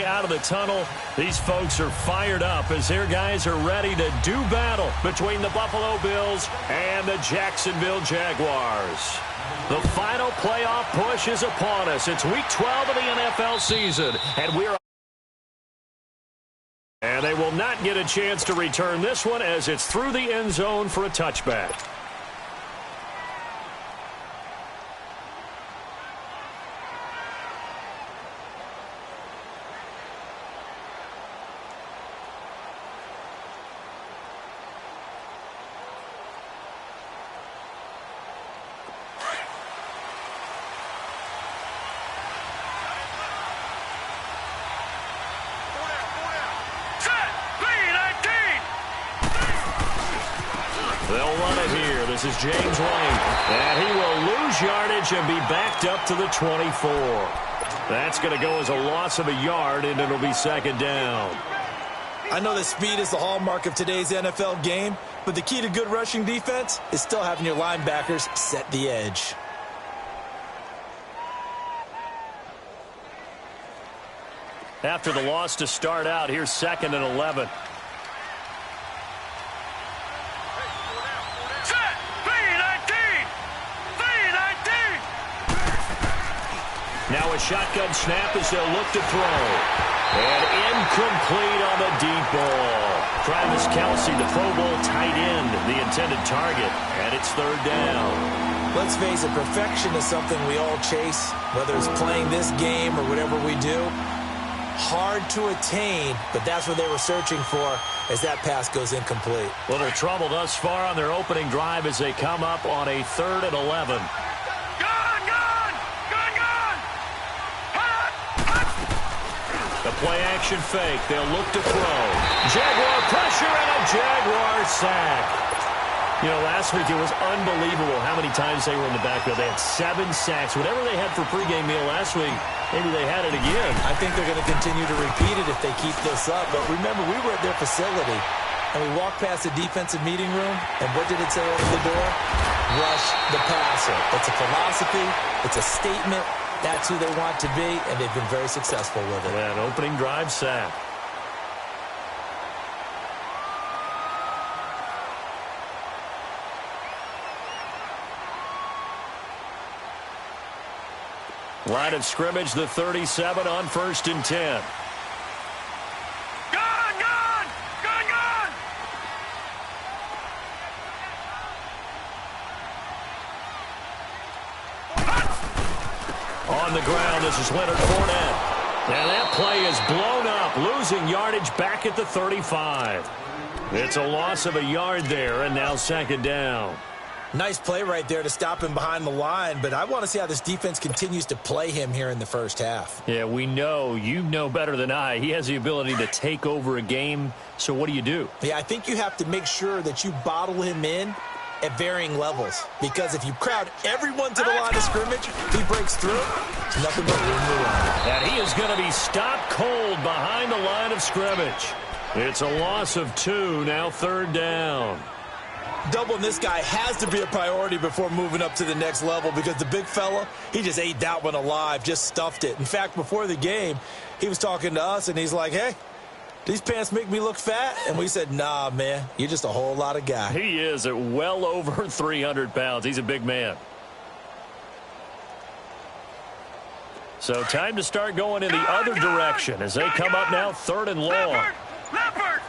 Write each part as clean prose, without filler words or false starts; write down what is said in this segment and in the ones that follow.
way out of the tunnel. These folks are fired up as their guys are ready to do battle between the Buffalo Bills and the Jacksonville Jaguars. The final playoff push is upon us. It's Week 12 of the NFL season, and they will not get a chance to return this one as it's through the end zone for a touchback. They'll run it here. This is James White. And he will lose yardage and be backed up to the 24. That's going to go as a loss of a yard, and it'll be second down. I know that speed is the hallmark of today's NFL game, but the key to good rushing defense is still having your linebackers set the edge. After the loss to start out, here's 2nd and 11. Now a shotgun snap as they'll look to throw. And incomplete on the deep ball. Travis Kelce, the Pro Bowl tight end, the intended target. And it's third down. Let's face it, perfection is something we all chase, whether it's playing this game or whatever we do. Hard to attain, but that's what they were searching for as that pass goes incomplete. Little trouble thus far on their opening drive as they come up on a 3rd and 11. The play-action fake. They'll look to throw. Jaguar pressure and a Jaguar sack. You know, last week it was unbelievable how many times they were in the backfield. They had 7 sacks. Whatever they had for pregame meal last week, maybe they had it again. I think they're going to continue to repeat it if they keep this up. But remember, we were at their facility, and we walked past the defensive meeting room, and what did it say over the door? Rush the passer. It's a philosophy. It's a statement. That's who they want to be, and they've been very successful with it. Yeah, an opening drive sack. Line of scrimmage, the 37 on 1st and 10. On the ground, this is Leonard Fournette. And that play is blown up, losing yardage back at the 35. It's a loss of a yard there, and now 2nd down. Nice play right there to stop him behind the line, but I want to see how this defense continues to play him here in the first half. Yeah, we know. You know better than I. He has the ability to take over a game, so what do? Yeah, I think you have to make sure that you bottle him in at varying levels, because if you crowd everyone to the line of scrimmage, he breaks through, it's nothing but room to run. And he is going to be stopped cold behind the line of scrimmage. It's a loss of 2, now 3rd down. Doubling this guy has to be a priority before moving up to the next level, because the big fella, he just ate that one alive, just stuffed it. In fact, before the game, he was talking to us, and he's like, hey, these pants make me look fat? And we said, nah, man, you're just a whole lot of guy. He is at well over 300 pounds. He's a big man. So time to start going in the other direction as they come up now 3rd and long. Leopard!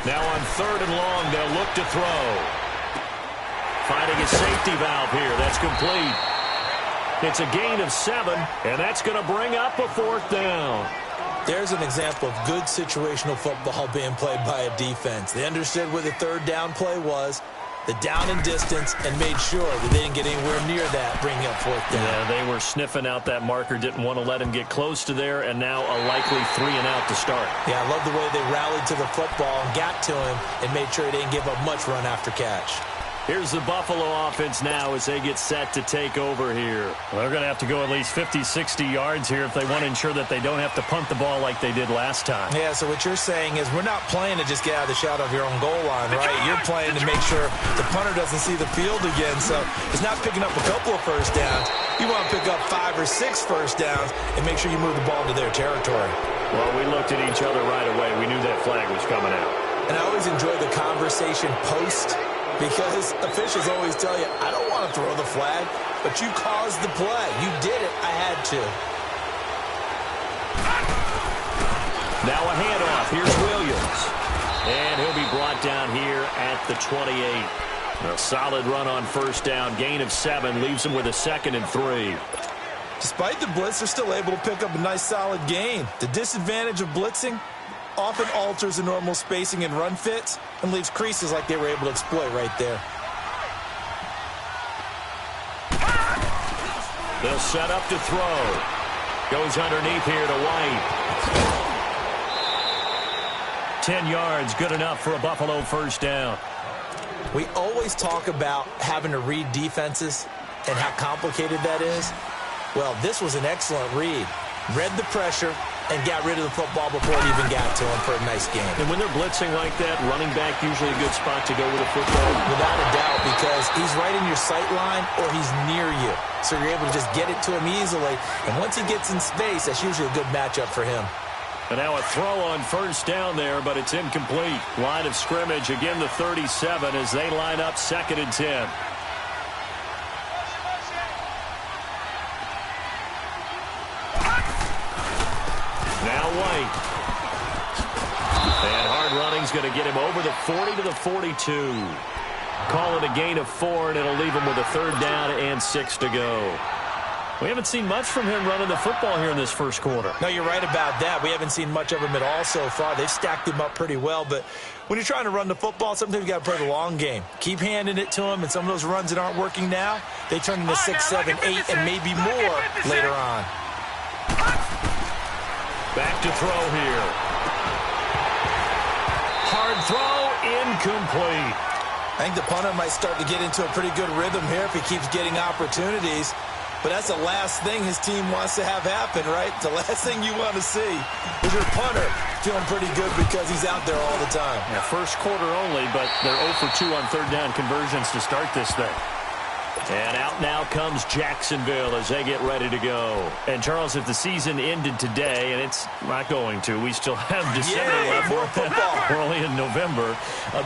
Now on 3rd and long, they'll look to throw. Finding a safety valve here. That's complete. It's a gain of 7, and that's going to bring up a 4th down. There's an example of good situational football being played by a defense. They understood where the 3rd down play was, the down and distance, and made sure that they didn't get anywhere near that, bringing up 4th down. Yeah, they were sniffing out that marker, didn't want to let him get close to there, and now a likely 3 and out to start. Yeah, I love the way they rallied to the football and got to him and made sure he didn't give up much run after catch. Here's the Buffalo offense now as they get set to take over here. Well, they're going to have to go at least 50, 60 yards here if they want to ensure that they don't have to punt the ball like they did last time. Yeah, so what you're saying is we're not playing to just get out of the shadow of your own goal line, right? You're playing to make sure the punter doesn't see the field again. So it's not picking up a couple of first downs. You want to pick up 5 or 6 first downs and make sure you move the ball to their territory. Well, we looked at each other right away. We knew that flag was coming out. And I always enjoy the conversation post, because officials always tell you, I don't want to throw the flag, but you caused the play. You did it. I had to. Now a handoff. Here's Williams. And he'll be brought down here at the 28. A solid run on first down. Gain of 7 leaves him with a 2nd and 3. Despite the blitz, they're still able to pick up a nice solid gain. The disadvantage of blitzing often alters the normal spacing and run fits and leaves creases like they were able to exploit right there. They'll set up to throw. Goes underneath here to White. 10 yards, good enough for a Buffalo first down. We always talk about having to read defenses and how complicated that is. Well, this was an excellent read. Read the pressure and got rid of the football before it even got to him for a nice game. And when they're blitzing like that, running back usually a good spot to go with a football. Without a doubt, because he's right in your sight line or he's near you. So you're able to just get it to him easily. And once he gets in space, that's usually a good matchup for him. And now a throw on first down there, but it's incomplete. Line of scrimmage, again the 37 as they line up 2nd and 10. Now White. And hard running's going to get him over the 40 to the 42. Call it a gain of 4, and it'll leave him with a 3rd down and 6 to go. We haven't seen much from him running the football here in this first quarter. No, you're right about that. We haven't seen much of him at all so far. They've stacked him up pretty well, but when you're trying to run the football, sometimes you got to play the long game. Keep handing it to him, and some of those runs that aren't working now, they turn into 6, 7, 8, and maybe more later on. Back to throw here. Hard throw, incomplete. I think the punter might start to get into a pretty good rhythm here if he keeps getting opportunities. But that's the last thing his team wants to have happen, right? The last thing you want to see is your punter feeling pretty good because he's out there all the time. Yeah, first quarter only, but they're 0 for 2 on 3rd down conversions to start this thing. And out now comes Jacksonville as they get ready to go. And, Charles, if the season ended today, and it's not going to, we still have December left. More football. We're only in November.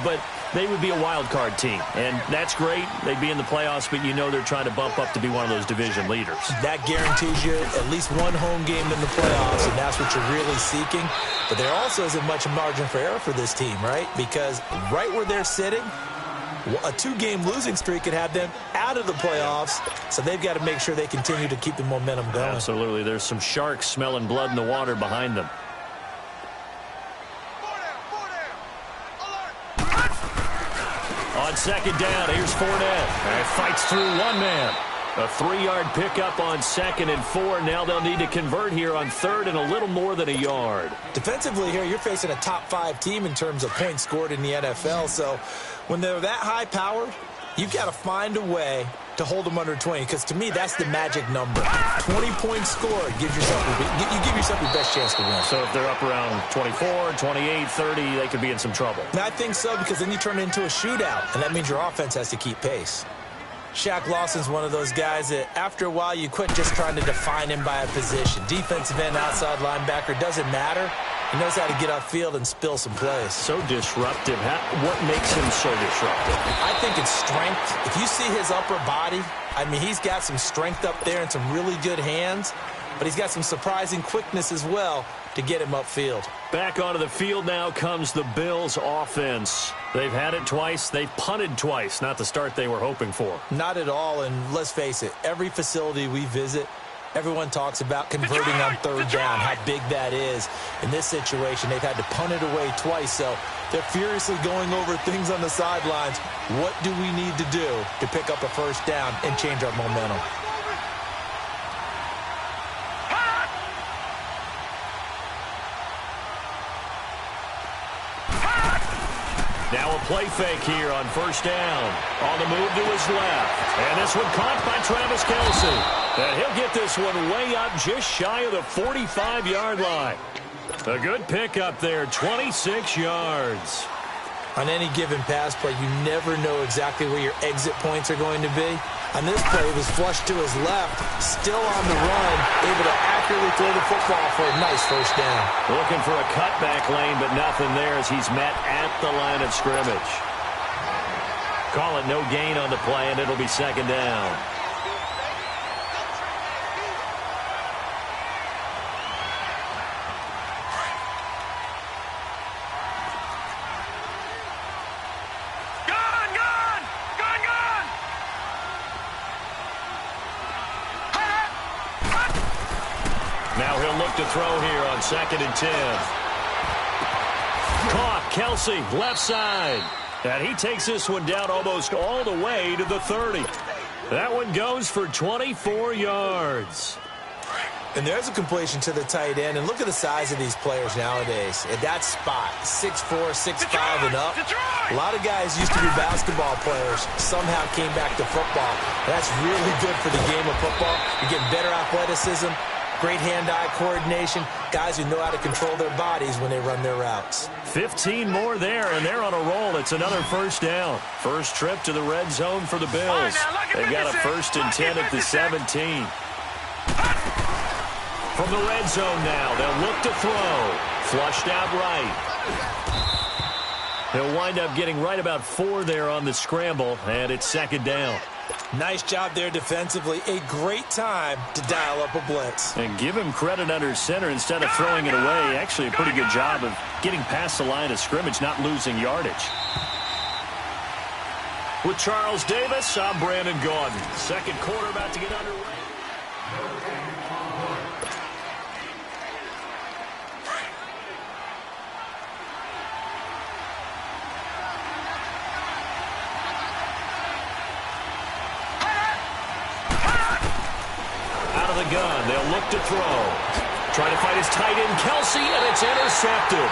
But they would be a wild card team. And that's great. They'd be in the playoffs, but you know they're trying to bump up to be one of those division leaders. That guarantees you at least one home game in the playoffs, and that's what you're really seeking. But there also isn't much margin for error for this team, right? Because right where they're sitting, a 2-game losing streak could have them out of the playoffs, so they've got to make sure they continue to keep the momentum going. Absolutely. There's some sharks smelling blood in the water behind them. On 2nd down, here's Fournette. And fights through one man. A 3-yard pickup on 2nd and 4. Now they'll need to convert here on 3rd and a little more than a yard. Defensively here, you're facing a top 5 team in terms of points scored in the NFL. So when they're that high powered, you've got to find a way to hold them under 20. Because to me, that's the magic number. 20 points scored gives yourself your best chance to win. So if they're up around 24, 28, 30, they could be in some trouble. Now, I think so, because then you turn it into a shootout, and that means your offense has to keep pace. Shaq Lawson's one of those guys that after a while you quit just trying to define him by a position. Defensive end, outside linebacker, doesn't matter. He knows how to get upfield and spill some plays. So disruptive. What makes him so disruptive? I think it's strength. If you see his upper body, I mean, he's got some strength up there and some really good hands, but he's got some surprising quickness as well to get him upfield. Back onto the field now comes the Bills offense. They've had it twice. They've punted twice. Not the start they were hoping for. Not at all, and let's face it, every facility we visit, everyone talks about converting on 3rd down, how big that is. In this situation, they've had to punt it away twice, so they're furiously going over things on the sidelines. What do we need to do to pick up a first down and change our momentum? Now Now a play fake here on first down. On the move to his left. And this one caught by Travis Kelce. And he'll get this one way up just shy of the 45-yard line. A good pickup there, 26 yards. On any given pass play, you never know exactly where your exit points are going to be. On this play, it was flushed to his left, still on the run, able to accurately throw the football for a nice first down. Looking for a cutback lane, but nothing there as he's met at the line of scrimmage. Call it no gain on the play, and it'll be second down. Now he'll look to throw here on 2nd and 10. Caught, Kelce, left side. And he takes this one down almost all the way to the 30. That one goes for 24 yards. And there's a completion to the tight end. And look at the size of these players nowadays. At that spot, 6'4", 6'5", and up. A lot of guys used to be basketball players, somehow came back to football. That's really good for the game of football. You're getting better athleticism, great hand-eye coordination, guys who know how to control their bodies when they run their routes. 15 more there, and they're on a roll. It's another first down. First trip to the red zone for the Bills. They've got a 1st and 10 at the 17. From the red zone now, they'll look to throw. Flushed out right. He'll wind up getting right about 4 there on the scramble, and it's second down. Nice job there defensively. A great time to dial up a blitz. And give him credit under center instead of throwing it away. Actually, a pretty good job of getting past the line of scrimmage, not losing yardage. With Charles Davis, I'm Brandon Gaudin. Second quarter about to get underway. Gun. They'll look to throw. Trying to fight his tight end, Kelce, and it's intercepted.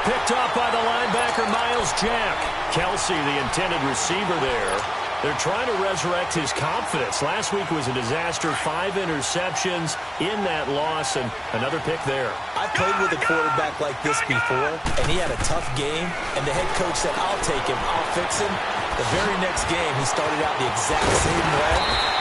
Picked off by the linebacker, Miles Jack. Kelce, the intended receiver there. They're trying to resurrect his confidence. Last week was a disaster. 5 interceptions in that loss, and another pick there. I've played with a quarterback like this before, and he had a tough game, and the head coach said, I'll take him, I'll fix him. The very next game, he started out the exact same way.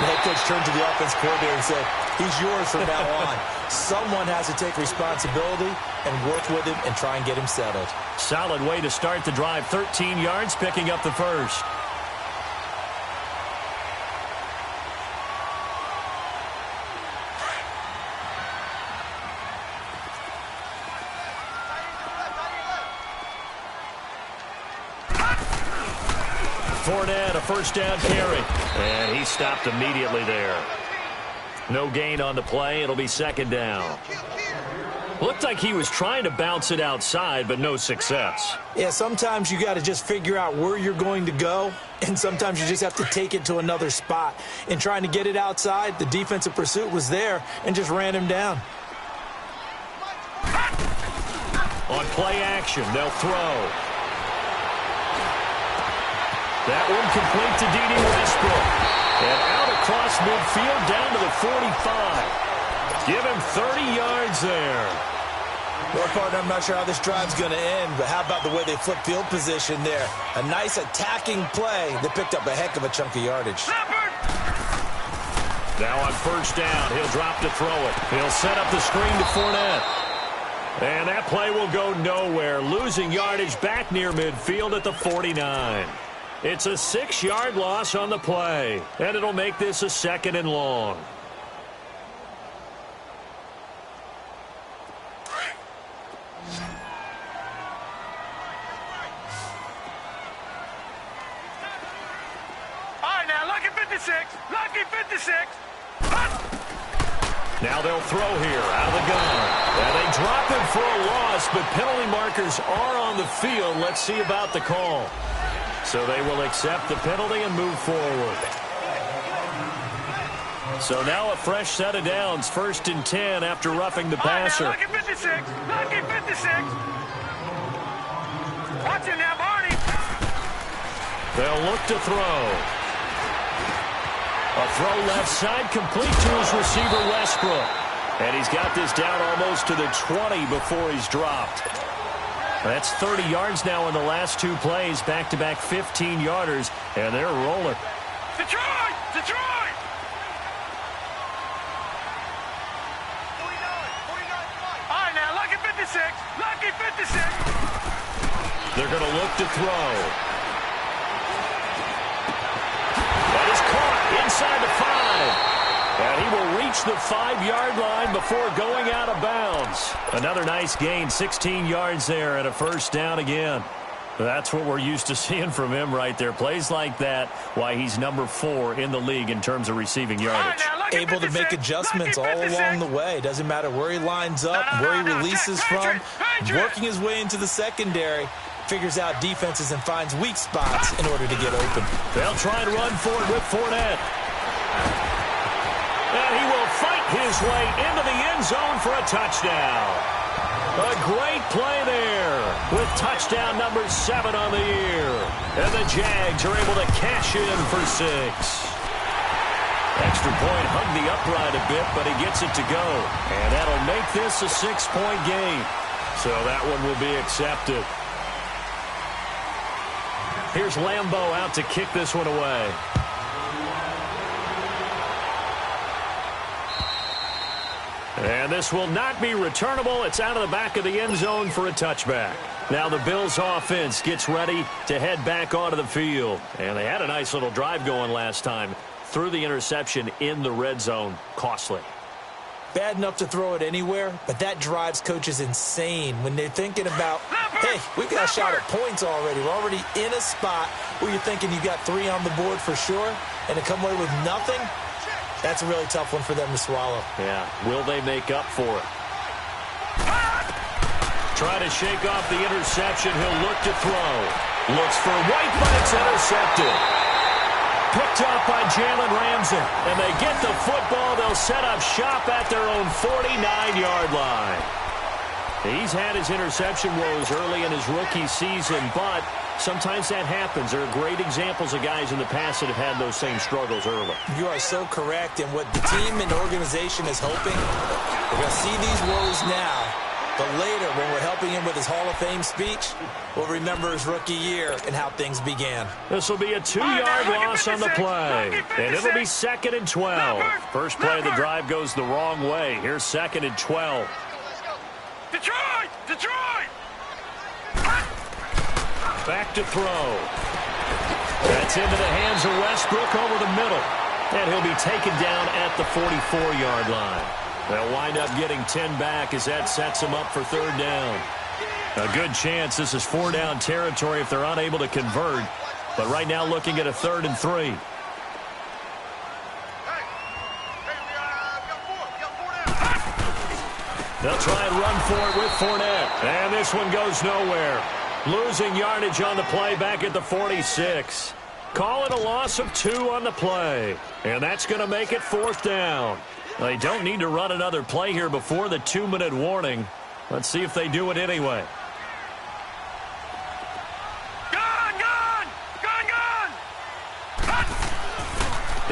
The head coach turned to the offense coordinator and said, he's yours from now on. Someone has to take responsibility and work with him and try and get him settled. Solid way to start the drive. 13 yards, picking up the first. Fournette, a first down carry. And he stopped immediately there. No gain on the play. It'll be second down. Looked like he was trying to bounce it outside, but no success. Yeah, sometimes you got to just figure out where you're going to go, and sometimes you just have to take it to another spot. In trying to get it outside, the defensive pursuit was there and just ran him down. On play action, they'll throw. That one complete to D.D. Westbrook. And out across midfield down to the 45. Give him 30 yards there. Well, partner, I'm not sure how this drive's going to end, but how about the way they flip field position there? A nice attacking play that picked up a heck of a chunk of yardage. Now on first down, he'll drop to throw it. He'll set up the screen to Fournette. And that play will go nowhere. Losing yardage back near midfield at the 49. It's a 6-yard loss on the play, and it'll make this a second and long. All right, now, lucky 56. Lucky 56. Now they'll throw here out of the gun. And they drop him for a loss, but penalty markers are on the field. Let's see about the call. So they will accept the penalty and move forward. So now a fresh set of downs, 1st and 10 after roughing the passer. Lucky 56. Lucky 56. Watch it now, Barney. They'll look to throw. A throw left side, complete to his receiver, Westbrook. And he's got this down almost to the 20 before he's dropped. That's 30 yards now in the last two plays, back-to-back 15-yarders, and they're rolling. Detroit! Detroit! 49. All right, now, lucky 56. Lucky 56. They're going to look to throw. That is caught inside the 5. And he will reach the 5-yard line before going out of bounds. Another nice gain, 16 yards there, and a first down again. That's what we're used to seeing from him right there. Plays like that, why he's number 4 in the league in terms of receiving yardage. Able to make adjustments all along the way. Doesn't matter where he lines up, where he releases from. Working his way into the secondary. Figures out defenses and finds weak spots in order to get open. They'll try and run for it with Fournette. And he will fight his way into the end zone for a touchdown. A great play there with touchdown number 7 on the year. And the Jags are able to cash in for 6. Extra point hugged the upright a bit, but he gets it to go. And that'll make this a 6-point game. So that one will be accepted. Here's Lambeau out to kick this one away. And this will not be returnable. It's out of the back of the end zone for a touchback. Now the Bills offense gets ready to head back onto the field. And they had a nice little drive going last time. Threw the interception in the red zone. Costly. Bad enough to throw it anywhere, but that drives coaches insane when they're thinking about, hey, we've got a shot at points already. We're already in a spot where you're thinking you got 3 on the board for sure, and to come away with nothing, that's a really tough one for them to swallow. Yeah, will they make up for it? Trying to shake off the interception. He'll look to throw. Looks for White, but it's intercepted. Picked up by Jalen Ramsey. And they get the football. They'll set up shop at their own 49-yard line. He's had his interception woes early in his rookie season, but sometimes that happens. There are great examples of guys in the past that have had those same struggles early. You are so correct. And what the team and organization is hoping, we're going to see these woes now. But later, when we're helping him with his Hall of Fame speech, we'll remember his rookie year and how things began. This will be a 2-yard loss on the play. And it'll be 2nd and 12. First play of the drive goes the wrong way. Here's 2nd and 12. Detroit! Detroit! Back to throw. That's into the hands of Westbrook over the middle. And he'll be taken down at the 44-yard line. They'll wind up getting 10 back as that sets them up for 3rd down. A good chance this is 4-down territory if they're unable to convert. But right now looking at a 3rd and 3. They'll try and run for it with Fournette. And this one goes nowhere. Losing yardage on the play back at the 46. Call it a loss of 2 on the play. And that's going to make it 4th down. They don't need to run another play here before the 2-minute warning. Let's see if they do it anyway. Gone! Gone! Gone! Gone!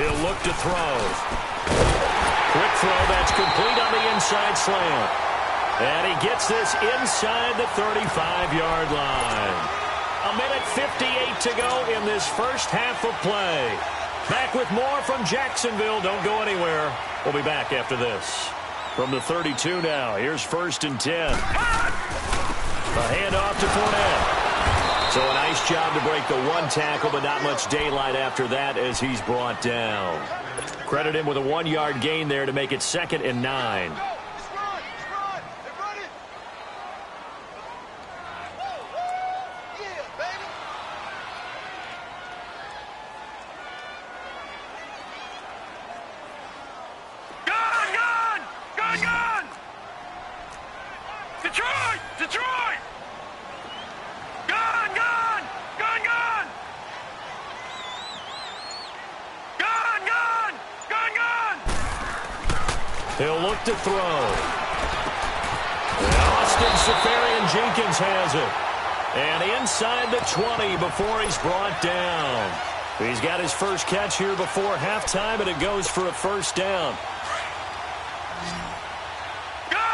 He'll look to throw. Quick throw that's complete on the inside slant. And he gets this inside the 35-yard line. 1:58 to go in this first half of play. Back with more from Jacksonville. Don't go anywhere. We'll be back after this. From the 32 now, here's 1st and 10. A handoff to Fournette. So a nice job to break the 1 tackle, but not much daylight after that as he's brought down. Credit him with a 1-yard gain there to make it 2nd and 9. Detroit! Detroit! Gone! Gone! Gone! Gone! Gone! Gone! Gone! Gone! He'll look to throw. Hsufengchengy has it. And inside the 20 before he's brought down. He's got his first catch here before halftime, and it goes for a first down. Gone!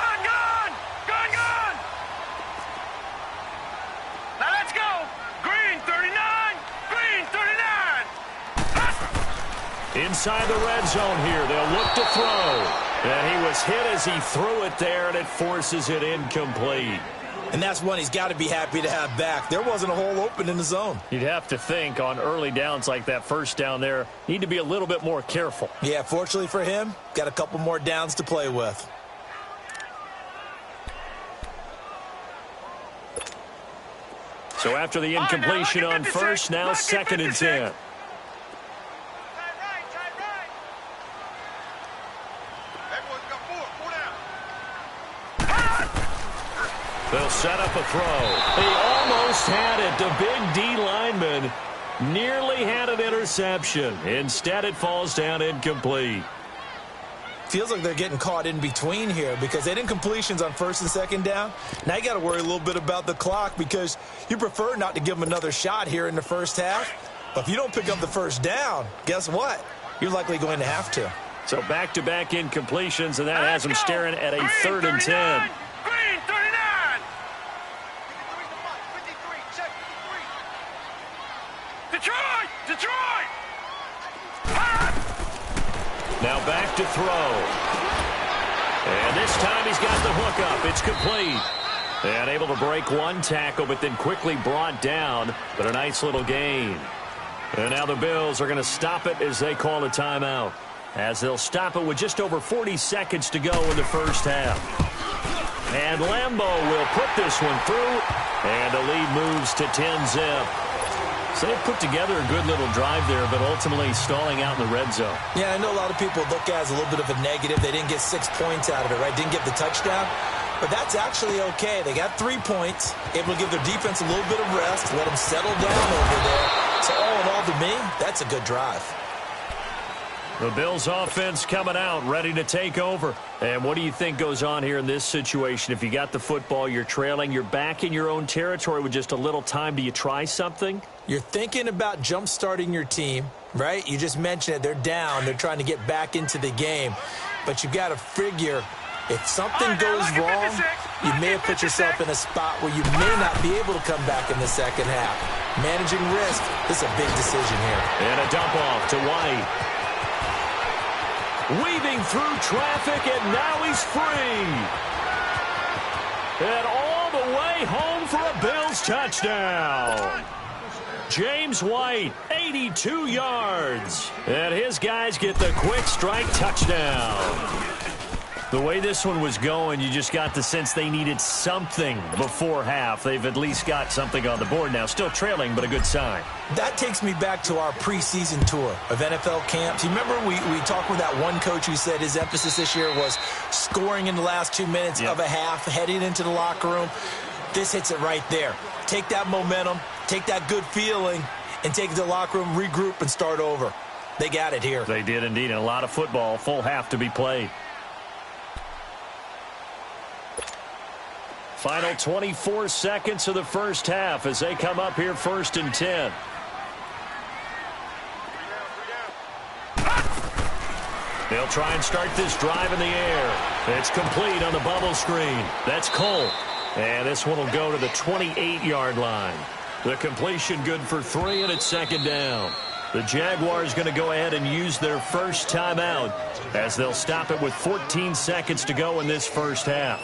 Now let's go. Green 39. Green 39. Inside the red zone here, they'll look to throw. And he was hit as he threw it there, and it forces it incomplete. And that's one he's got to be happy to have back. There wasn't a hole open in the zone. You'd have to think on early downs like that first down there, need to be a little bit more careful. Yeah, fortunately for him, got a couple more downs to play with. So after the incompletion on first, now second and 10. They'll set up a throw. He almost had it. The big D lineman nearly had an interception. Instead, it falls down incomplete. Feels like they're getting caught in between here because they didn't completions on first and second down. Now you got to worry a little bit about the clock because you prefer not to give them another shot here in the first half. But if you don't pick up the first down, guess what? You're likely going to have to. So back-to-back incompletions, and that has them staring at a third and 10. Green 39. Detroit! Now back to throw. And this time he's got the hook up. It's complete. And able to break one tackle, but then quickly brought down. But a nice little gain. And now the Bills are going to stop it as they call a timeout. As they'll stop it with just over 40 seconds to go in the first half. And Lambeau will put this one through. And the lead moves to 10-zip. So they put together a good little drive there, but ultimately stalling out in the red zone. Yeah, I know a lot of people look at it as a little bit of a negative. They didn't get 6 points out of it, right? Didn't get the touchdown. But that's actually okay. They got 3 points, able to give their defense a little bit of rest, let them settle down over there. So all in all, to me, that's a good drive. The Bills offense coming out, ready to take over. And what do you think goes on here in this situation? If you got the football, you're trailing, you're back in your own territory with just a little time. Do you try something? You're thinking about jump-starting your team, right? You just mentioned it. They're down. They're trying to get back into the game. But you've got to figure if something goes wrong, you may have put yourself in a spot where you may not be able to come back in the second half. Managing risk, this is a big decision here. And a dump off to White. Weaving through traffic, and now he's free. And all the way home for a Bills touchdown. James White, 82 yards. And his guys get the quick strike touchdown. The way this one was going, you just got the sense they needed something before half. They've at least got something on the board now. Still trailing, but a good sign. That takes me back to our preseason tour of NFL camps. You remember we talked with that one coach who said his emphasis this year was scoring in the last 2 minutes of a half, heading into the locker room. This hits it right there. Take that momentum, take that good feeling, and take it to the locker room, regroup, and start over. They got it here. They did indeed, and a lot of football, full half to be played. Final 24 seconds of the first half as they come up here first and 10. They'll try and start this drive in the air. It's complete on the bubble screen. That's Cole. And this one will go to the 28-yard line. The completion good for 3, and it's second down. The Jaguars going to go ahead and use their first timeout as they'll stop it with 14 seconds to go in this first half.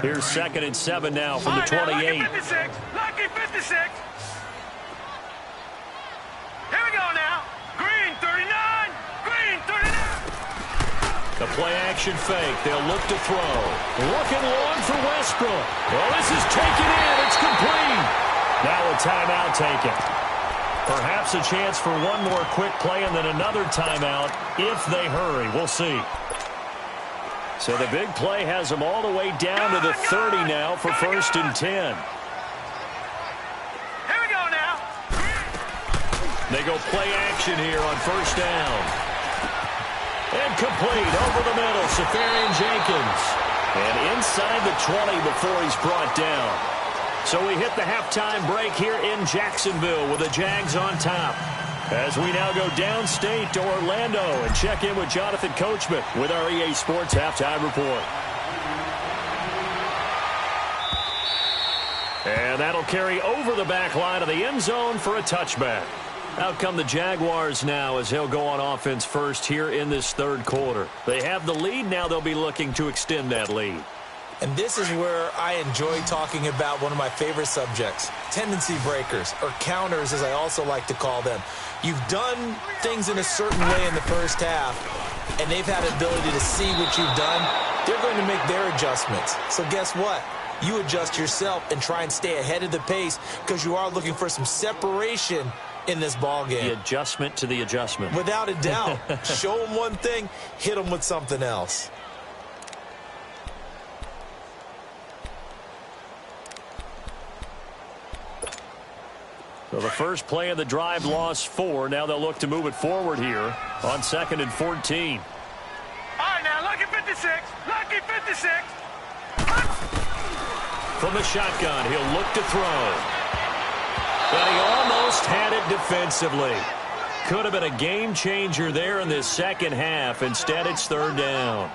Here's second and 7 now from the 28. Lucky 56. Lucky 56. Here we go now. Green 39. Green 39. The play-action fake. They'll look to throw. Looking long for Westbrook. Well, this is taken in. It's complete. Now a timeout taken. Perhaps a chance for one more quick play and then another timeout if they hurry. We'll see. So the big play has them all the way down to the 30 now for first and 10. Here we go now. They go play action here on first down. And complete over the middle. Hsufengchengy. And inside the 20 before he's brought down. So we hit the halftime break here in Jacksonville with the Jags on top. As we now go downstate to Orlando and check in with Jonathan Coachman with our EA Sports Halftime Report. And that'll carry over the back line of the end zone for a touchback. Out come the Jaguars now as they'll go on offense first here in this third quarter. They have the lead. Now they'll be looking to extend that lead. And this is where I enjoy talking about one of my favorite subjects, tendency breakers, or counters as I also like to call them. You've done things in a certain way in the first half, and they've had the ability to see what you've done. They're going to make their adjustments. So guess what? You adjust yourself and try and stay ahead of the pace because you are looking for some separation in this ball game. The adjustment to the adjustment. Without a doubt. Show them one thing, hit them with something else. So the first play of the drive lost 4. Now they'll look to move it forward here on 2nd and 14. All right, now, lucky 56. Lucky 56. From the shotgun, he'll look to throw. But he almost had it defensively. Could have been a game changer there in this second half. Instead, it's third down.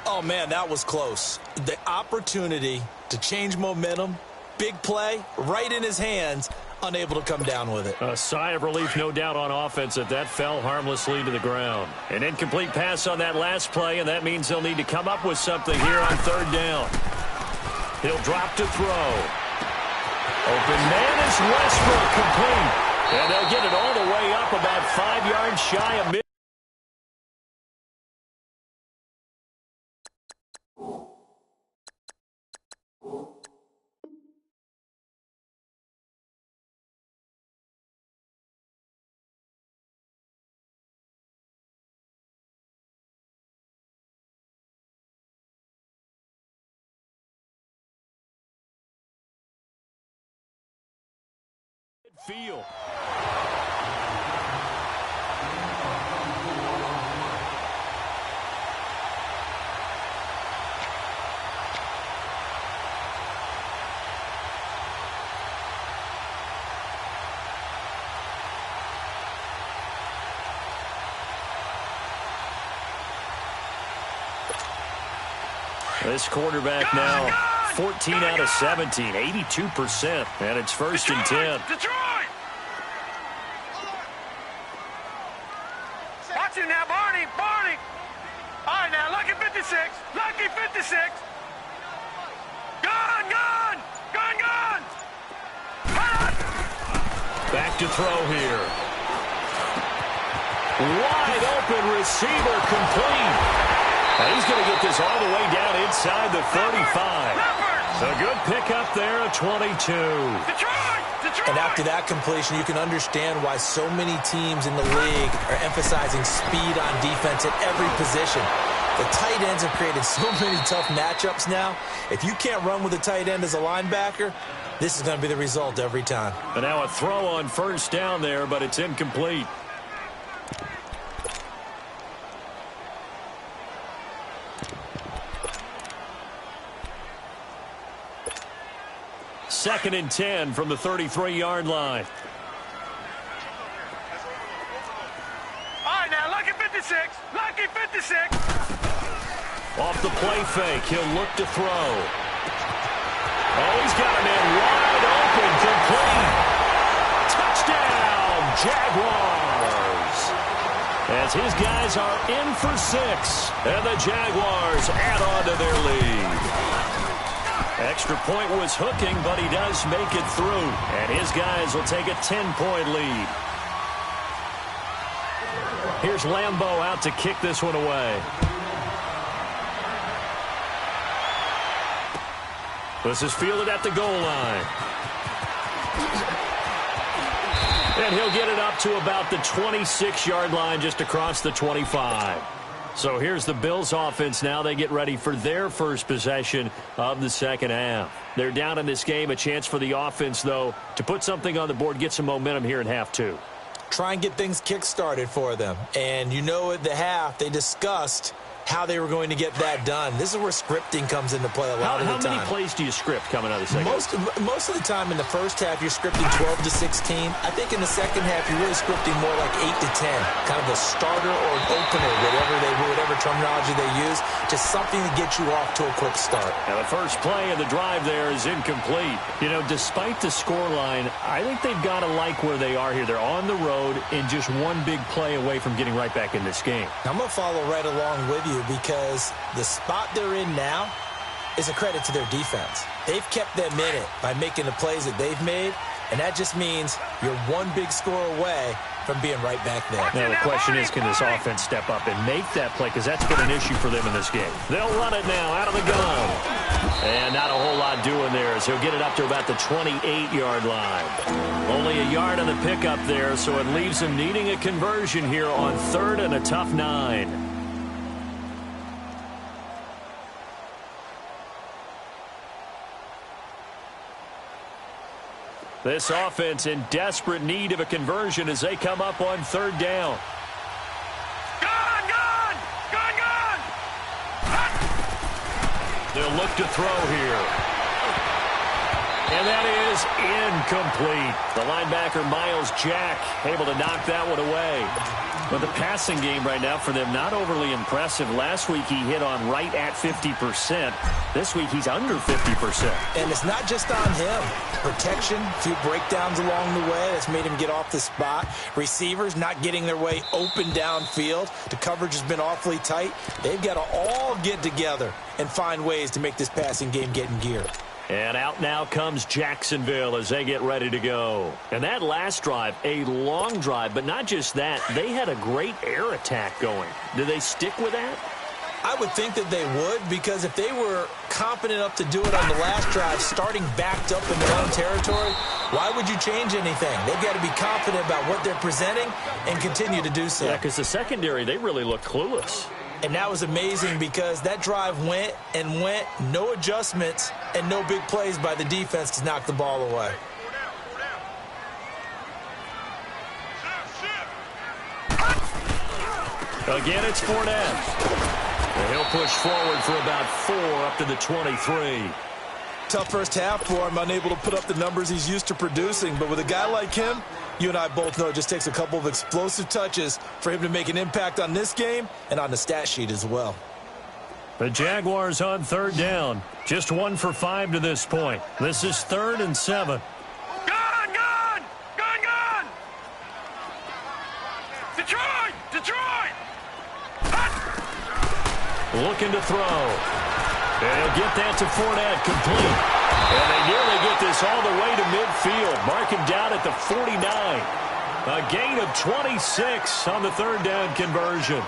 Oh, man, that was close. The opportunity to change momentum, big play, right in his hands, unable to come down with it. A sigh of relief, no doubt, on offense that fell harmlessly to the ground. An incomplete pass on that last play, and that means they'll need to come up with something here on third down. He'll drop to throw. Open man is Westbrook, complete. And they'll get it all the way up about 5 yards shy of mid. Field. This quarterback now 14 out of 17, 82%, and it's 1st and 10. Detroit! Watch it now, Barney, Barney. All right, now, lucky 56, lucky 56. Gun, gun, gun, gun. Back to throw here. Wide open receiver, complete. And he's going to get this all the way down inside the 35. A good pickup there, a 22. Detroit! And after that completion, you can understand why so many teams in the league are emphasizing speed on defense at every position. The tight ends have created so many tough matchups now. If you can't run with a tight end as a linebacker, this is going to be the result every time. And now a throw on first down there, but it's incomplete. Second and 10 from the 33-yard line. All right, now, lucky 56, lucky 56. Off the play fake, he'll look to throw. Oh, he's got a man wide open, complete. Touchdown, Jaguars. As his guys are in for 6, and the Jaguars add on to their lead. Extra point was hooking, but he does make it through. And his guys will take a 10-point lead. Here's Lambeau out to kick this one away. This is fielded at the goal line. And he'll get it up to about the 26-yard line, just across the 25. So here's the Bills offense now. They get ready for their first possession of the second half. They're down in this game. A chance for the offense, though, to put something on the board, get some momentum here in half 2. Try and get things kick-started for them. And you know at the half, they discussed how they were going to get that done. This is where scripting comes into play a lot of the time. How many plays do you script coming out of the second half? Most of the time in the first half, you're scripting 12 to 16. I think in the second half, you're really scripting more like 8 to 10. Kind of a starter or an opener, whatever terminology they use. Just something to get you off to a quick start. Now, the first play of the drive there is incomplete. You know, despite the scoreline, I think they've got to like where they are here. They're on the road and just one big play away from getting right back in this game. I'm going to follow right along with you because the spot they're in now is a credit to their defense. They've kept them in it by making the plays that they've made, and that just means you're one big score away from being right back there. Now, the question is, can this offense step up and make that play? Because that's been an issue for them in this game. They'll run it now out of the gun. And not a whole lot doing there as he'll get it up to about the 28-yard line. Only a yard on the pickup there, so it leaves him needing a conversion here on 3rd and a tough 9. This offense in desperate need of a conversion as they come up on 3rd down. Gone! They'll look to throw here. And that is incomplete. The linebacker, Miles Jack, able to knock that one away. But the passing game right now for them, not overly impressive. Last week he hit on right at 50%. This week he's under 50%. And it's not just on him. Protection, a few breakdowns along the way. That's made him get off the spot. Receivers not getting their way open downfield. The coverage has been awfully tight. They've got to all get together and find ways to make this passing game get in gear. And out now comes Jacksonville as they get ready to go. And that last drive, a long drive, but not just that. They had a great air attack going. Do they stick with that? I would think that they would, because if they were confident enough to do it on the last drive, starting backed up in their own territory, why would you change anything? They've got to be confident about what they're presenting and continue to do so. Yeah, because the secondary, they really looked clueless. And that was amazing because that drive went and went, no adjustments and no big plays by the defense to knock the ball away. Again, it's Fournette. And he'll push forward for about 4 up to the 23. Tough first half for him, unable to put up the numbers he's used to producing. But with a guy like him, you and I both know it just takes a couple of explosive touches for him to make an impact on this game and on the stat sheet as well. The Jaguars on 3rd down. Just 1 for 5 to this point. This is 3rd and 7. Gone! Detroit! Looking to throw. And he'll get that to Fournette, complete. And they nearly get this all the way to midfield. Mark him down at the 49. A gain of 26 on the 3rd down conversion.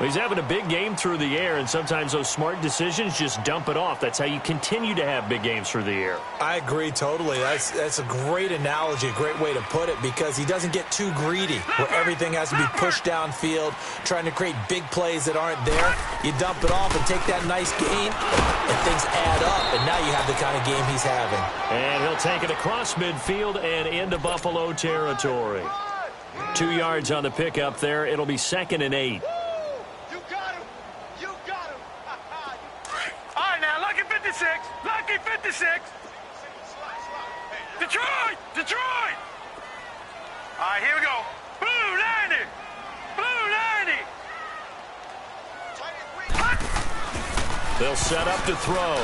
He's having a big game through the air, and sometimes those smart decisions just dump it off. That's how you continue to have big games through the air. I agree totally. That's a great analogy, a great way to put it, because he doesn't get too greedy where everything has to be pushed downfield, trying to create big plays that aren't there. You dump it off and take that nice gain, and things add up, and now you have the kind of game he's having. And he'll take it across midfield and into Buffalo territory. 2 yards on the pickup there. It'll be 2nd and 8. Lucky 56. Detroit! All right, here we go. Blue 90. They'll set up to throw.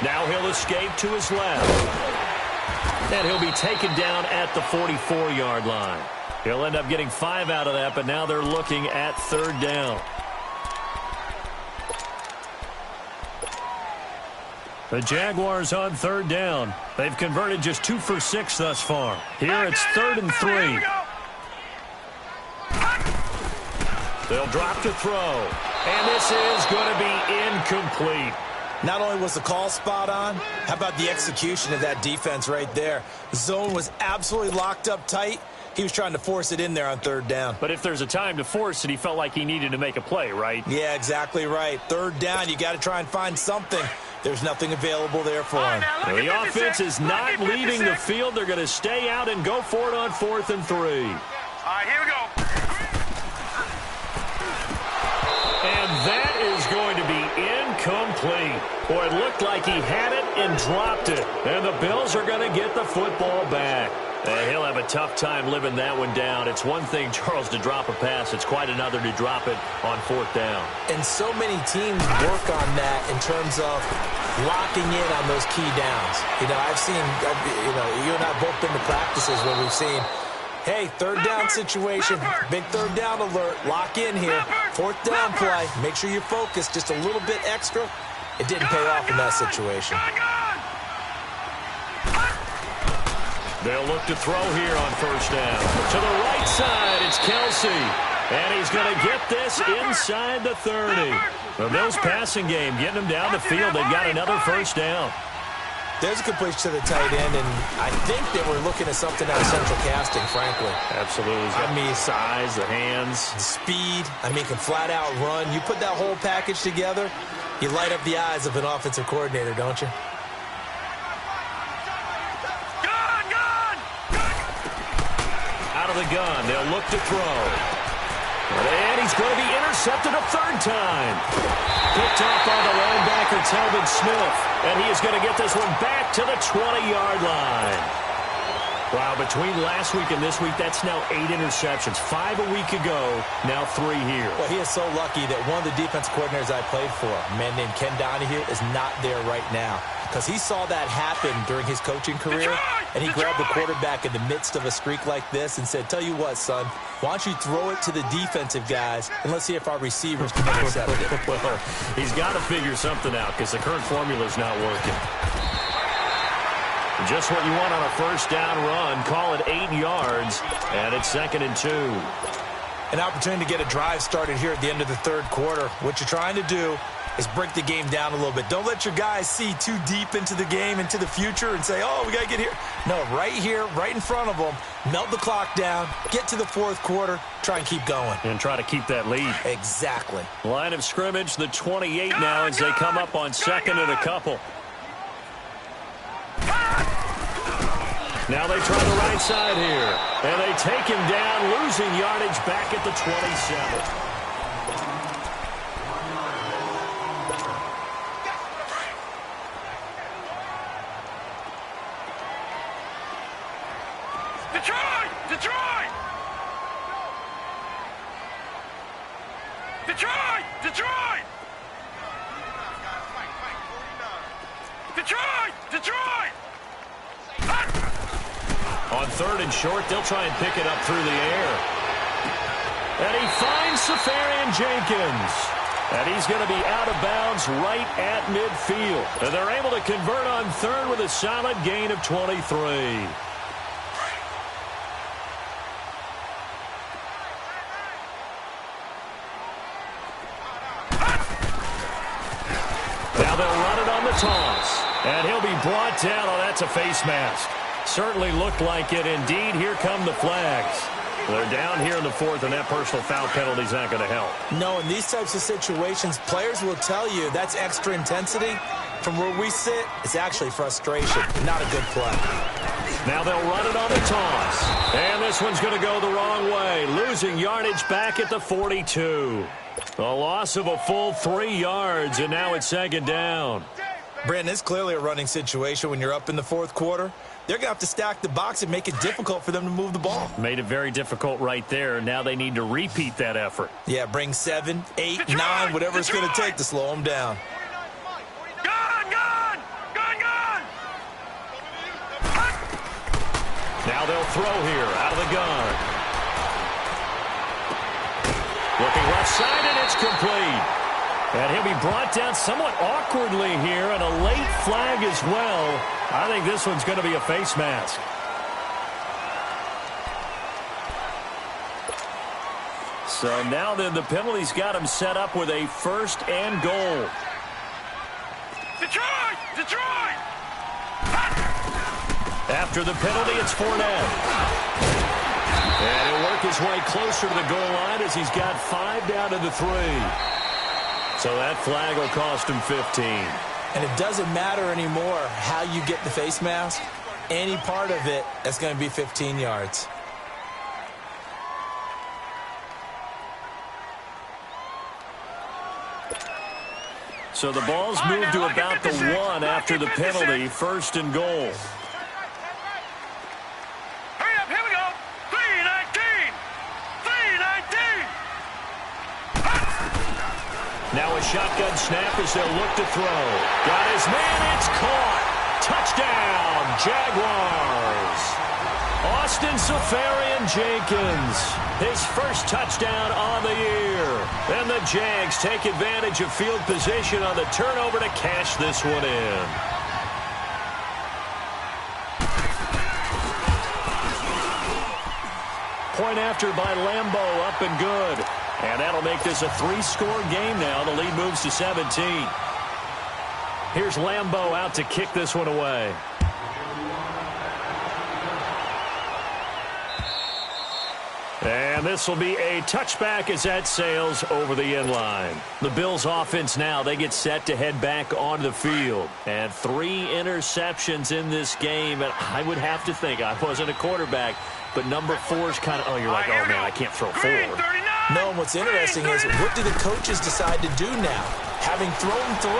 Now he'll escape to his left. And he'll be taken down at the 44-yard line. He'll end up getting 5 out of that, but now they're looking at 3rd down. The Jaguars on 3rd down. They've converted just 2 for 6 thus far. Here it's 3rd and 3. They'll drop to throw. And this is going to be incomplete. Not only was the call spot on, how about the execution of that defense right there? The zone was absolutely locked up tight. He was trying to force it in there on 3rd down. But if there's a time to force it, he felt like he needed to make a play, right? Yeah, exactly right. 3rd down, you got to try and find something. There's nothing available there for him. The offense is not leaving the field. They're going to stay out and go for it on 4th and 3. All right, here we go. incomplete. Boy, it looked like he had it and dropped it. And the Bills are going to get the football back. And he'll have a tough time living that one down. It's one thing, Charles, to drop a pass. It's quite another to drop it on 4th down. And so many teams work on that in terms of locking in on those key downs. You know, you and I have both been to practices where we've seen, hey, 3rd down situation, big 3rd down alert, lock in here, 4th down play, make sure you're focused just a little bit extra. It didn't pay off in that situation. They'll look to throw here on 1st down. To the right side, it's Kelsey. And he's going to get this inside the 30. The Bills passing game, getting them down the field. They've got another 1st down. There's a completion to the tight end, and I think they were looking at something out of central casting, frankly. Absolutely. I mean, size, the hands. The speed. I mean, can flat out run. You put that whole package together, you light up the eyes of an offensive coordinator, don't you? Out of the gun. They'll look to throw. And he's going to be intercepted a 3rd time. Picked off by the linebacker, Telvin Smith. And he is going to get this one back to the 20-yard line. Wow, between last week and this week, that's now 8 interceptions. 5 a week ago, now 3 here. Well, he is so lucky that one of the defense coordinators I played for, a man named Ken Donahue, is not there right now. Because he saw that happen during his coaching career, and he grabbed the quarterback in the midst of a streak like this and said, tell you what, son, why don't you throw it to the defensive guys, and let's see if our receivers can intercept it. Well, he's got to figure something out because the current formula is not working. Just what you want on a 1st down run. Call it 8 yards, and it's 2nd and 2. An opportunity to get a drive started here at the end of the 3rd quarter. What you're trying to do is break the game down a little bit. Don't let your guys see too deep into the game, into the future, and say, oh, we got to get here. No, right here, right in front of them, melt the clock down, get to the 4th quarter, try and keep going. And try to keep that lead. Exactly. Line of scrimmage, the 28 now as they come up on 2nd and a couple. Now they try the right side here. And they take him down, losing yardage back at the 27. Detroit! Detroit! Detroit! Detroit! Detroit! Detroit! On 3rd and short, they'll try and pick it up through the air. And he finds Hsufengchengy. And he's going to be out of bounds right at midfield. And they're able to convert on 3rd with a solid gain of 23. Now they'll run it on the toss. And he'll be brought down. Oh, that's a face mask. Certainly looked like it. Indeed, here come the flags. They're down here in the 4th, and that personal foul penalty is not going to help. No, in these types of situations, players will tell you that's extra intensity. From where we sit, it's actually frustration. Not a good play. Now they'll run it on the toss. And this one's going to go the wrong way. Losing yardage back at the 42. A loss of a full 3 yards, and now it's 2nd down. Brandon, it's clearly a running situation when you're up in the 4th quarter. They're going to have to stack the box and make it difficult for them to move the ball. Made it very difficult right there. Now they need to repeat that effort. Yeah, bring 7, 8, 9, whatever it's going to take to slow them down. Now they'll throw here out of the gun. Looking left side, and it's complete. And he'll be brought down somewhat awkwardly here, and a late flag as well. I think this one's going to be a face mask. So now then the penalty's got him set up with a 1st and goal. Detroit! Detroit! After the penalty, it's Fournette. And he'll work his way closer to the goal line as he's got 5 down to the 3. So that flag will cost him 15. And it doesn't matter anymore how you get the face mask. Any part of it, that's going to be 15 yards. So the ball's moved to about the 1 after the penalty, 1st and goal. Hurry up, here we go. 3:19. 3:19. Now a shotgun snap as they'll look to throw. Got his man, it's caught. Touchdown, Jaguars. Austin Hsufengchengy, his first touchdown on the year. And the Jags take advantage of field position on the turnover to cash this one in. Point after by Lambo, up and good. And that'll make this a 3-score game now. The lead moves to 17. Here's Lambo out to kick this one away. And this will be a touchback as that sails over the end line. The Bills offense now, they get set to head back onto the field. And 3 interceptions in this game. And I would have to think, I wasn't a quarterback, but number 4 is kind of, you're like, oh, man, I can't throw 4. No, and what's interesting is, what do the coaches decide to do now? Having thrown 3,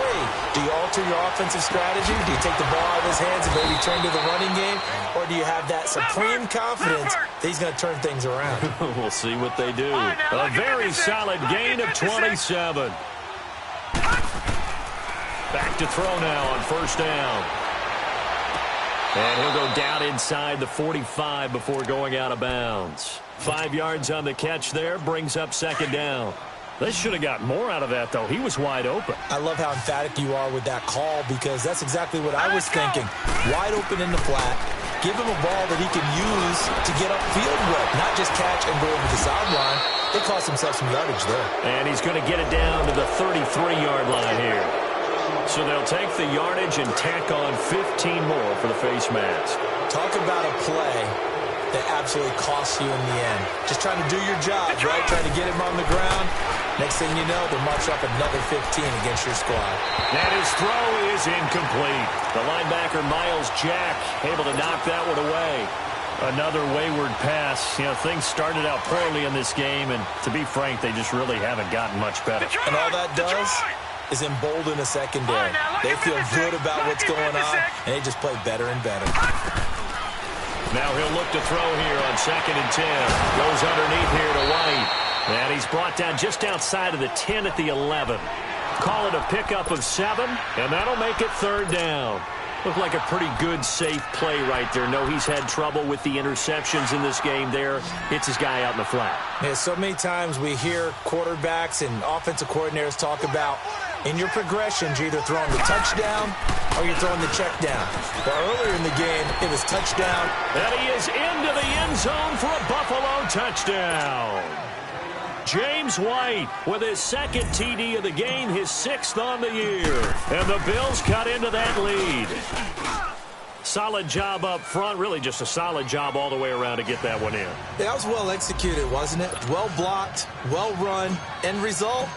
do you alter your offensive strategy? Do you take the ball out of his hands and maybe turn to the running game? Or do you have that supreme confidence that he's going to turn things around? We'll see what they do. A very solid gain of 27. Back to throw now on 1st down. And he'll go down inside the 45 before going out of bounds. 5 yards on the catch there, brings up 2nd down. They should have got more out of that, though. He was wide open. I love how emphatic you are with that call, because that's exactly what I was thinking. Wide open in the flat. Give him a ball that he can use to get upfield with, not just catch and go over the sideline. They cost themselves some yardage there. And he's going to get it down to the 33-yard line here. So they'll take the yardage and tack on 15 more for the face mask. Talk about a play that absolutely costs you in the end. Just trying to do your job, right? Trying to get him on the ground. Next thing you know, they'll march up another 15 against your squad. And his throw is incomplete. The linebacker, Miles Jack, able to knock that one away. Another wayward pass. You know, things started out poorly in this game, and to be frank, they just really haven't gotten much better. And all that does is embolden a secondary. They feel good about what's going on, and they just play better and better. Now he'll look to throw here on 2nd and 10. Goes underneath here to White. And he's brought down just outside of the 10 at the 11. Call it a pickup of 7, and that'll make it 3rd down. Looked like a pretty good, safe play right there. No, he's had trouble with the interceptions in this game there. Hits his guy out in the flat. Yeah, so many times we hear quarterbacks and offensive coordinators talk about, in your progressions, you're either throwing the touchdown or you're throwing the check down. Well, earlier in the game, it was touchdown. And he is into the end zone for a Buffalo touchdown. James White with his 2nd TD of the game, his 6th on the year. And the Bills cut into that lead. Solid job up front, really just a solid job all the way around to get that one in. That was well executed, wasn't it? Well blocked, well run, end result,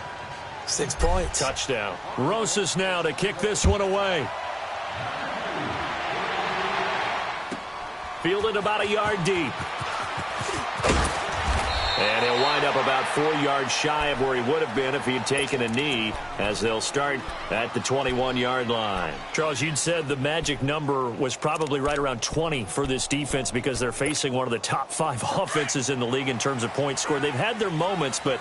6 points. Touchdown. Rosas now to kick this one away. Fielded about a yard deep. And he'll wind up about 4 yards shy of where he would have been if he had taken a knee, as they'll start at the 21-yard line. Charles, you'd said the magic number was probably right around 20 for this defense because they're facing one of the top 5 offenses in the league in terms of points scored. They've had their moments, but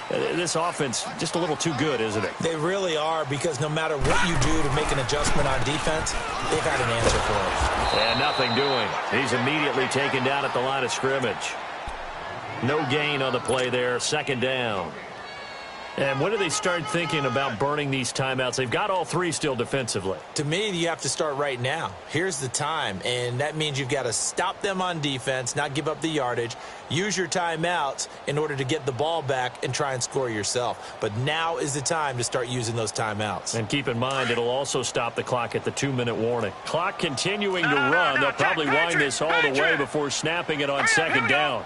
this offense just a little too good, isn't it? They really are, because no matter what you do to make an adjustment on defense, they've had an answer for it. And nothing doing. He's immediately taken down at the line of scrimmage. No gain on the play there, 2nd down. And when do they start thinking about burning these timeouts? They've got all 3 still defensively. To me, you have to start right now. Here's the time, and that means you've got to stop them on defense, not give up the yardage, use your timeouts in order to get the ball back and try and score yourself. But now is the time to start using those timeouts. And keep in mind, it'll also stop the clock at the 2-minute warning. Clock continuing to run. They'll probably wind this all the way before snapping it on 2nd down.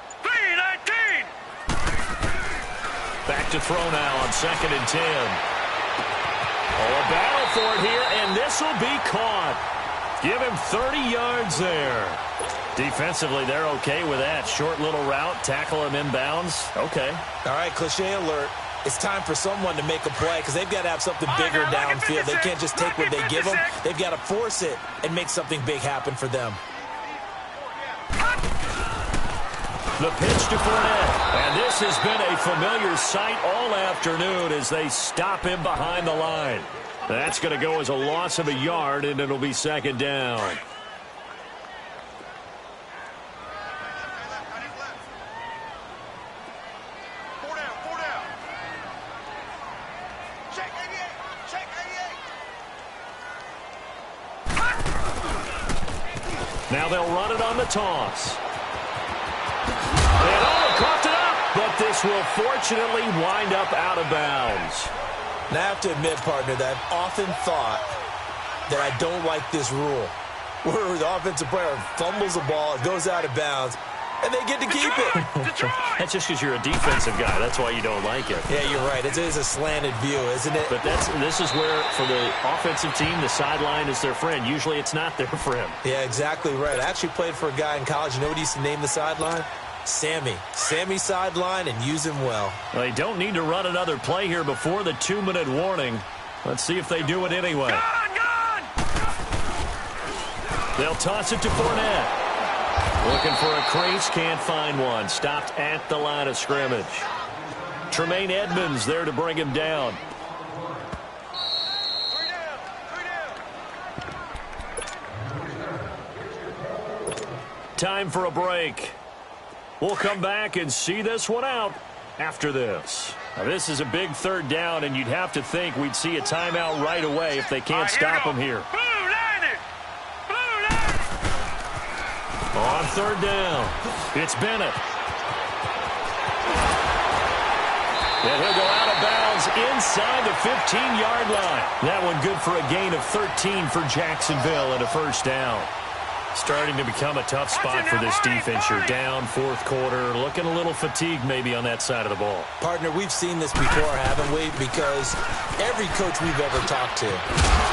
Back to throw now on 2nd and 10. Oh, a battle for it here, and this will be caught. Give him 30 yards there. Defensively, they're okay with that. Short little route, tackle him inbounds. Okay. All right, cliche alert. It's time for someone to make a play because they've got to have something bigger downfield. They can't just take what they give them. They've got to force it and make something big happen for them. The pitch to Fournette. And this has been a familiar sight all afternoon as they stop him behind the line. That's going to go as a loss of a yard, and it'll be second down. Now they'll run it on the toss. And coughed it up, but this will fortunately wind up out of bounds. Now, I have to admit, partner, that I've often thought that I don't like this rule, where the offensive player fumbles the ball, it goes out of bounds, and they get to keep it. That's just because you're a defensive guy. That's why you don't like it. Yeah, you're right. It is a slanted view, isn't it? But this is where, for the offensive team, the sideline is their friend. Usually it's not their friend. Yeah, exactly right. I actually played for a guy in college. You know what he used to name the sideline? Sammy. Sammy sideline, and use him well. They don't need to run another play here before the 2-minute warning. Let's see if they do it anyway. Gone! They'll toss it to Fournette. Looking for a crease, can't find one. Stopped at the line of scrimmage. Tremaine Edmonds there to bring him down. Time for a break. We'll come back and see this one out after this. Now, this is a big third down, and you'd have to think we'd see a timeout right away if they can't stop them here. On third down, it's Bennett. And he'll go out of bounds inside the 15-yard line. That one good for a gain of 13 for Jacksonville and a first down. Starting to become a tough spot for this defense. You're down fourth quarter, looking a little fatigued maybe on that side of the ball. Partner, we've seen this before, haven't we? Because every coach we've ever talked to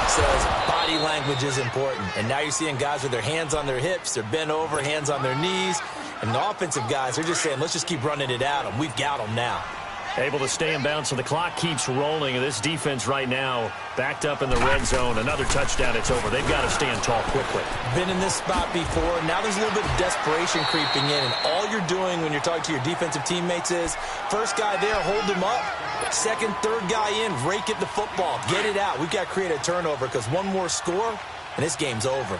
says body language is important. And now you're seeing guys with their hands on their hips, they're bent over, hands on their knees. And the offensive guys are just saying, let's just keep running it at them. We've got them now. Able to stay in bounds, so the clock keeps rolling. And this defense right now backed up in the red zone. Another touchdown, it's over. They've got to stand tall quickly. Been in this spot before. Now there's a little bit of desperation creeping in. And all you're doing when you're talking to your defensive teammates is, first guy there, hold him up. Second, third guy in, rake at the football. Get it out. We've got to create a turnover because one more score, and this game's over.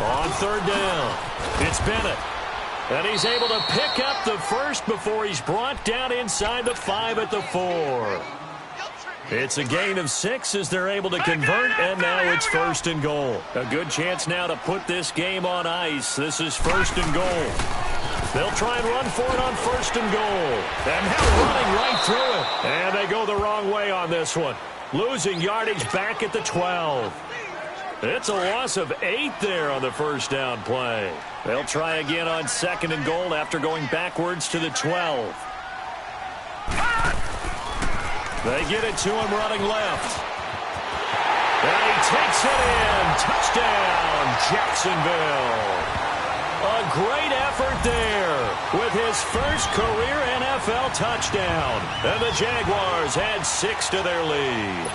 On third down, it's Bennett. And he's able to pick up the first before he's brought down inside the 5 at the 4. It's a gain of 6 as they're able to convert, and now it's first and goal. A good chance now to put this game on ice. This is first and goal. They'll try and run for it on first and goal. And now running right through it. And they go the wrong way on this one. Losing yardage back at the 12. It's a loss of 8 there on the first down play. They'll try again on second and goal after going backwards to the 12. They get it to him running left. And he takes it in. Touchdown, Jacksonville. A great effort there with his first career NFL touchdown. And the Jaguars add 6 to their lead.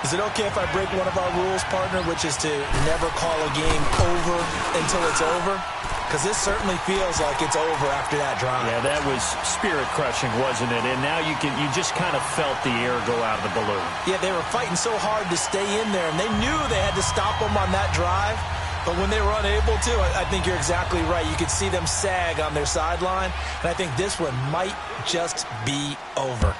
Is it okay if I break one of our rules, partner, which is to never call a game over until it's over? Because this certainly feels like it's over after that drive. Yeah, that was spirit-crushing, wasn't it? And now you just kind of felt the air go out of the balloon. Yeah, they were fighting so hard to stay in there, and they knew they had to stop them on that drive. But when they were unable to, I think you're exactly right. You could see them sag on their sideline, and I think this one might just be over.